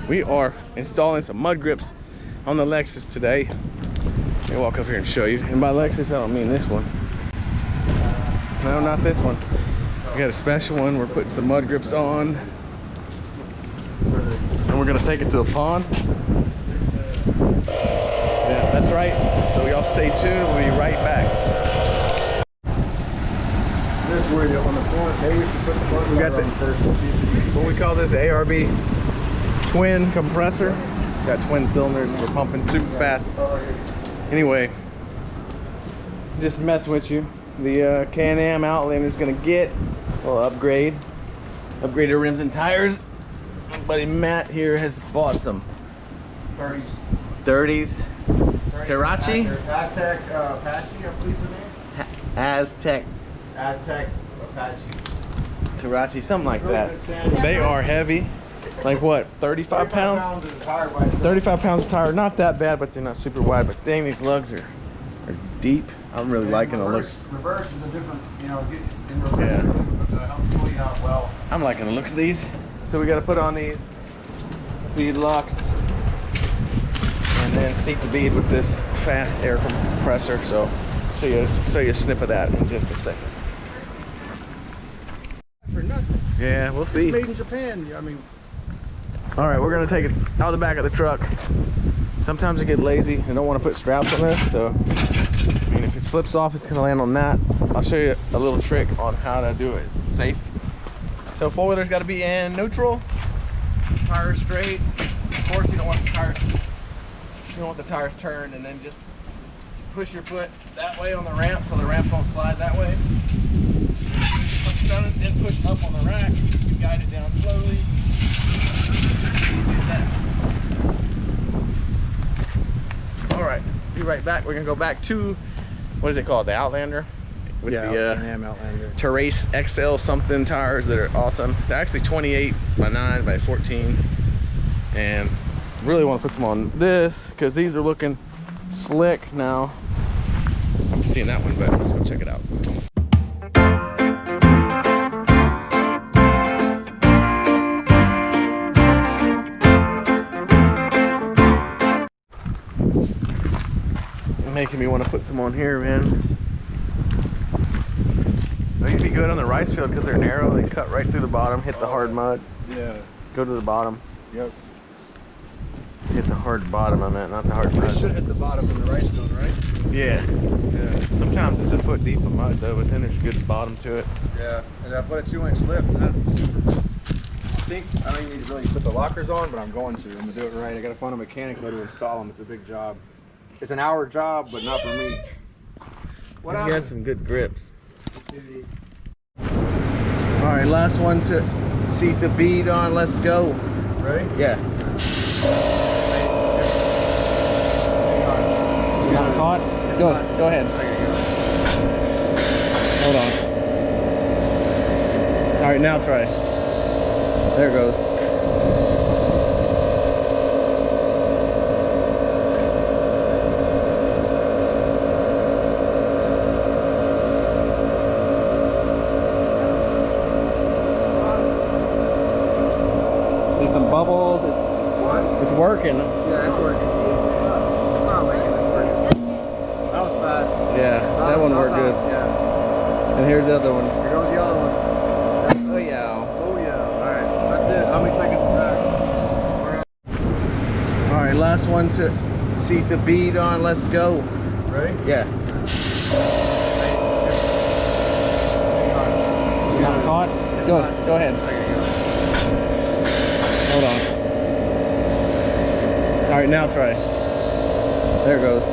We are installing some mud grips on the Lexus today. Let me walk up here and show you. And by Lexus, I don't mean this one. No, not this one. We got a special one. We're putting some mud grips on. And we're gonna take it to a pond. Yeah, that's right. So y'all stay tuned. We'll be right back. This is where you're on the front. Maybe we can put the front. We got the first and see if what we call this ARB twin compressor. Got twin cylinders. We're pumping super fast. Anyway, just messing with you. The Can-Am Outlander is gonna get a little upgrade. Upgraded rims and tires. My buddy Matt here has bought some 30s. Terrace? Aztec Apache, I believe the name. Aztec Apache. Terrace, something like that. They are heavy. Like what, 35 pounds? 35 pounds of tire. Not that bad, but they're not super wide. But dang, these lugs are deep. I'm really liking the looks. Reverse is a different, you know, in reverse helps pull you out well. I'm liking the looks of these. So we got to put on these bead locks and then seat the bead with this fast air compressor. So show you a snip of that in just a second. For nothing. Yeah, we'll see. It's made in Japan. I mean. All right, we're gonna take it out of the back of the truck. Sometimes I get lazy and don't want to put straps on this, so I mean, if it slips off, it's gonna land on that. I'll show you a little trick on how to do it safe. So four-wheeler's got to be in neutral, tires straight. Of course, you don't want the tires turned, and then just push your foot that way on the ramp so the ramp won't slide that way. Once you're done, then push up on the rack, guide it down slowly. Easy as that. All right, be right back. We're gonna go back to, what is it called, the Outlander? With the Can-Am Outlander. Terrace XL something tires that are awesome. They're actually 28 by 9 by 14, and really want to put them on this because these are looking slick now. I'm seeing that one, but let's go check it out. Making me want to put some on here, man. They'd be good on the rice field because they're narrow. They cut right through the bottom, hit the hard mud. Yeah. Go to the bottom. Yep. Hit the hard bottom, I meant, not the hard mud. They should hit the bottom in the rice field, right? Yeah. Yeah. Sometimes it's a foot deep of mud though, but then there's good bottom to it. Yeah. And I put a 2-inch lift. That's super. I don't need to really put the lockers on, but I'm going to. I'm gonna do it right. I gotta find a mechanic to install them. It's a big job. It's an hour job, but not for me. He's got some good grips. All right, last one to seat the bead on. Let's go. Ready? Yeah. You got it caught? Go ahead. Hold on. All right, now try. There it goes. Some bubbles. It's working. Yeah, it's working. It's not leaking, it's working. That was fast. Yeah, that one worked good. Yeah. And here's the other one. Here goes the other one. Oh yeah. Oh yeah. Alright, that's it. How many seconds back? All right, last one to seat the bead on. Let's go. Ready? Yeah. You got it caught? Go ahead. Hold on. All right, now try. There it goes.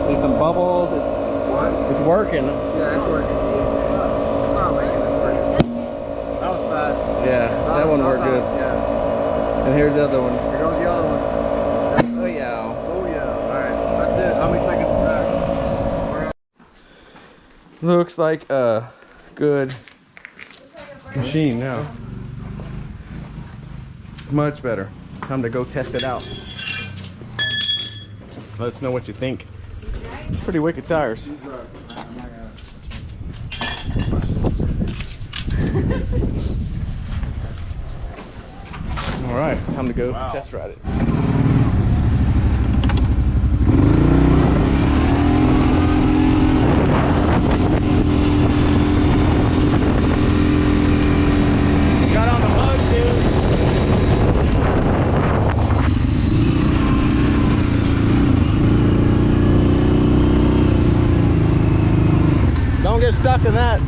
See some bubbles. It's working. Yeah, it's working. It's not leaking, it's working. That was fast. Yeah, that one worked good. Yeah. And here's the other one. Here goes the other one. Oh yeah. Oh yeah. Alright, that's it. How many seconds back? Looks like a good machine now. Much better. Time to go test it out. Let us know what you think. It's pretty wicked tires. All right, time to go test ride it. Got on the mud too. Don't get stuck in that.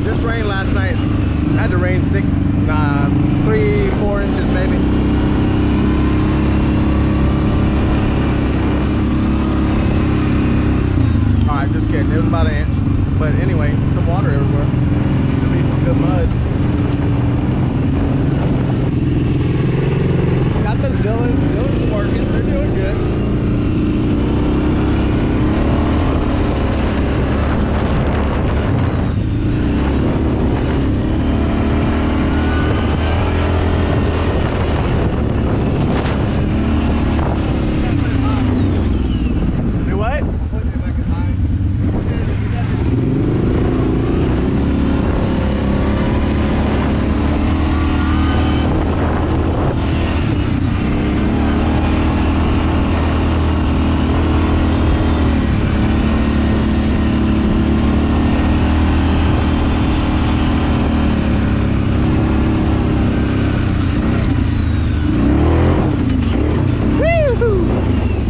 Just rained last night. Had to rain 3, 4 inches maybe. Alright, just kidding. It was about an inch. But anyway, some water everywhere. There'll be some good mud. Got the Zillas. Zillas are working. They're doing good. Do what?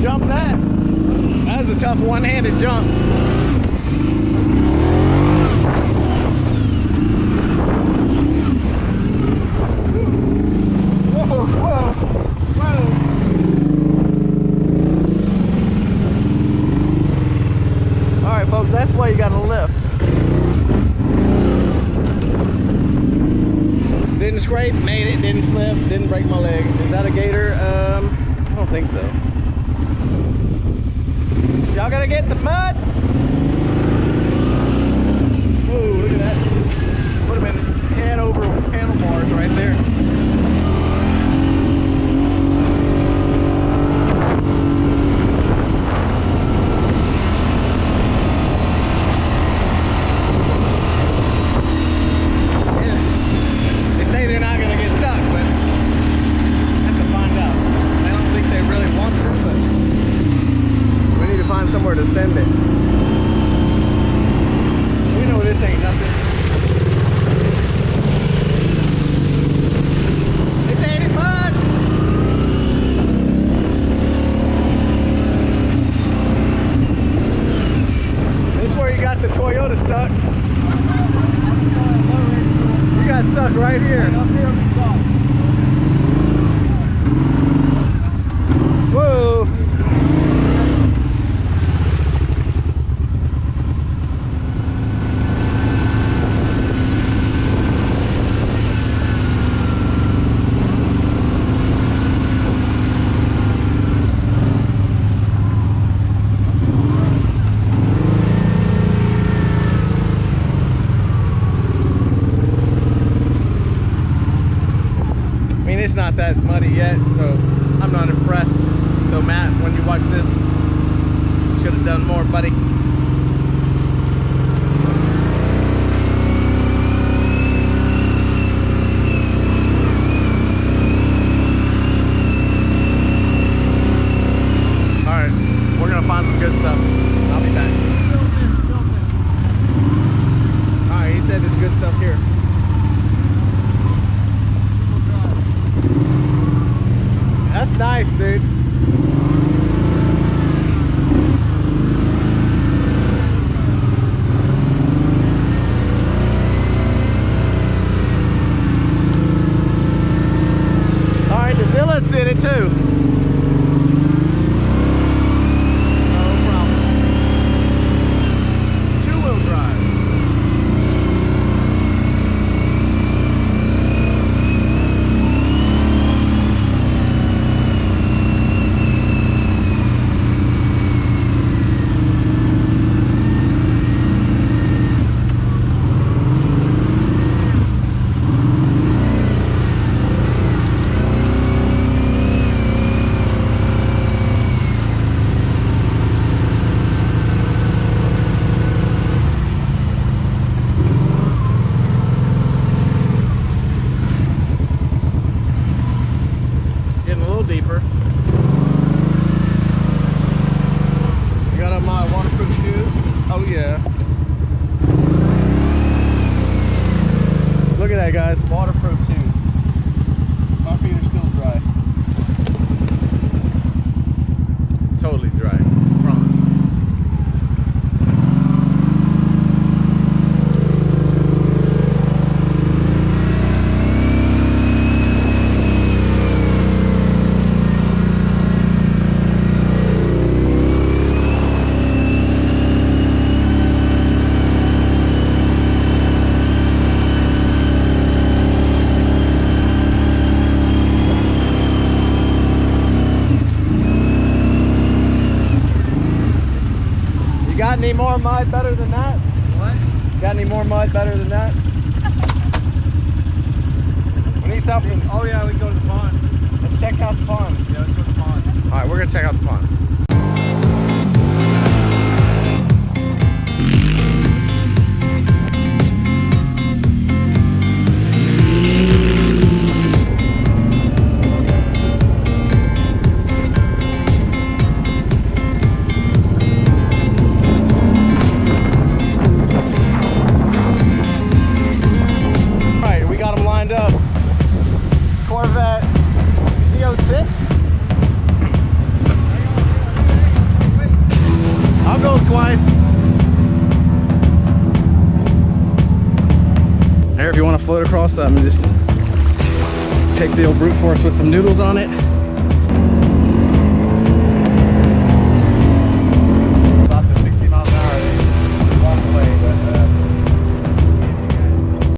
Jump that. That was a tough one-handed jump. Whoa, whoa, whoa. All right, folks, that's why you got to lift. Didn't scrape, made it, didn't slip, didn't break my leg. Is that a gator? I don't think so. Y'all gonna get some mud? Ooh, look at that. Would have been head over handlebars right there. Yeah. They say they're not gonna get stuck, but I have to find out. I don't think they really want to, but we need to find somewhere to send it. We know this ain't nothing. This ain't it, bud. This is where you got the Toyota stuck. You got stuck right here. Whoa. I mean, it's not that muddy yet, so I'm not impressed. So Matt, when you watch this, you should have done more, buddy. All right, we're gonna find some good stuff. I'll be back. All right, he said there's good stuff here. That's nice, dude. All right, the Zillas did it too. No problem. Two-wheel drive. deeper. I got on my waterproof shoes. Oh yeah. Look at that, guys. Waterproof shoes. My feet are still dry. Totally dry. Promise. Got any more mud better than that? What? Got any more mud better than that? We need something. Oh yeah, we can go to the pond. Let's check out the pond. Yeah, let's go to the pond. All right, we're gonna check out the pond. Up. Corvette Z06. I'll go twice. There, if you want to float across something, just take the old brute force with some noodles on it.